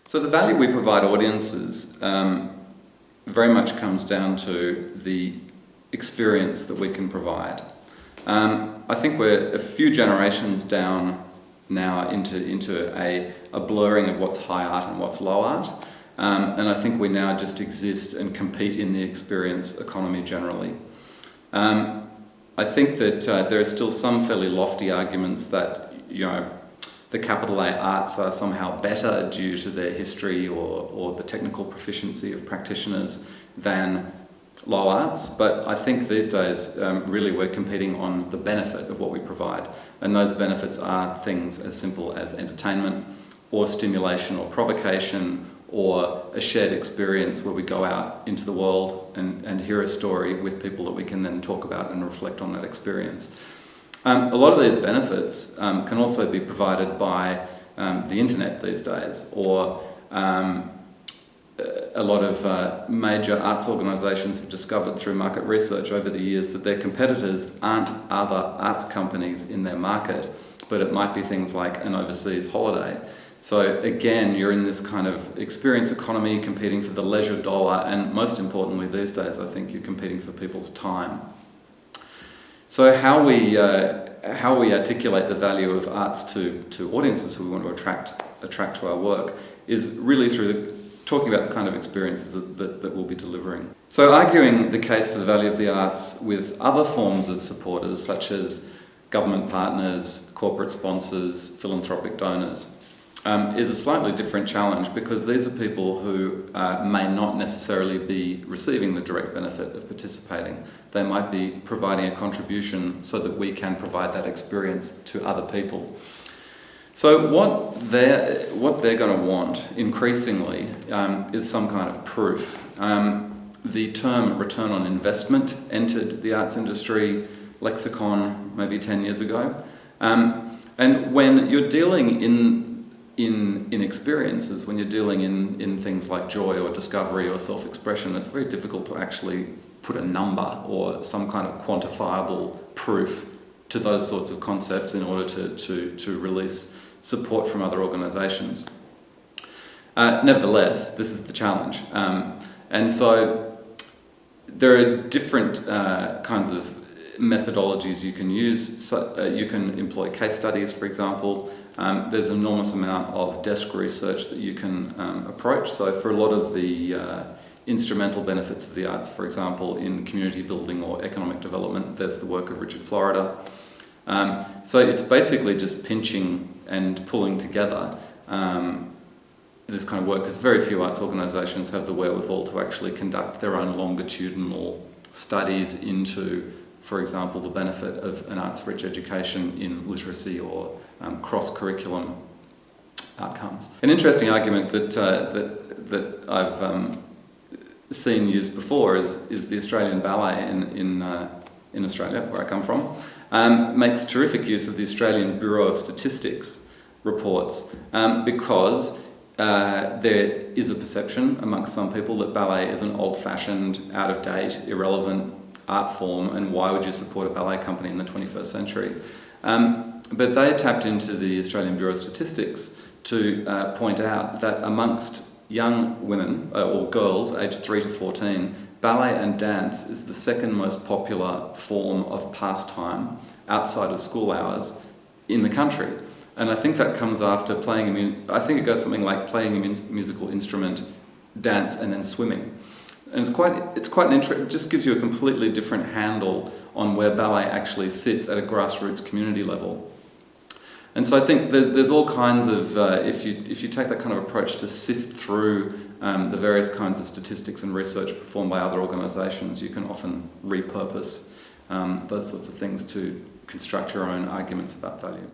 So the value we provide audiences very much comes down to the experience that we can provide. I think we're a few generations down now into a blurring of what's high art and what's low art. And I think we now just exist and compete in the experience economy generally. I think that there are still some fairly lofty arguments that, the capital A arts are somehow better due to their history or the technical proficiency of practitioners than low arts, but I think these days really we're competing on the benefit of what we provide, and those benefits are things as simple as entertainment or stimulation or provocation or a shared experience where we go out into the world and hear a story with people that we can then talk about and reflect on that experience. A lot of these benefits can also be provided by the internet these days, or a lot of major arts organisations have discovered through market research over the years that their competitors aren't other arts companies in their market, but it might be things like an overseas holiday. So again, you're in this kind of experience economy, competing for the leisure dollar, and most importantly these days I think you're competing for people's time. So how we articulate the value of arts to audiences who we want to attract to our work is really through talking about the kind of experiences that we'll be delivering. So arguing the case for the value of the arts with other forms of supporters such as government partners, corporate sponsors, philanthropic donors is a slightly different challenge, because these are people who may not necessarily be receiving the direct benefit of participating. They might be providing a contribution so that we can provide that experience to other people. So what they're going to want increasingly is some kind of proof. The term return on investment entered the arts industry lexicon maybe 10 years ago. And when you're dealing in experiences, when you're dealing in things like joy or discovery or self-expression, it's very difficult to actually put a number or some kind of quantifiable proof to those sorts of concepts in order to release support from other organisations. Nevertheless, this is the challenge. And so there are different kinds of methodologies you can use. So, you can employ case studies, for example. There's an enormous amount of desk research that you can approach. So for a lot of the instrumental benefits of the arts, for example, in community building or economic development, there's the work of Richard Florida. So it's basically just pinching and pulling together this kind of work, because very few arts organisations have the wherewithal to actually conduct their own longitudinal studies into, for example, the benefit of an arts-rich education in literacy or cross-curriculum outcomes. An interesting argument that I've seen used before is the Australian Ballet in Australia, where I come from, makes terrific use of the Australian Bureau of Statistics reports because there is a perception amongst some people that ballet is an old-fashioned, out-of-date, irrelevant art form, and why would you support a ballet company in the 21st century? But they tapped into the Australian Bureau of Statistics to point out that amongst young women or girls aged 3 to 14, ballet and dance is the second most popular form of pastime outside of school hours in the country. And I think that comes after I think it goes something like playing a musical instrument, dance, and then swimming. And it's quite an it just gives you a completely different handle on where ballet actually sits at a grassroots community level. And so I think there's all kinds of, if you take that kind of approach to sift through the various kinds of statistics and research performed by other organisations, you can often repurpose those sorts of things to construct your own arguments about value.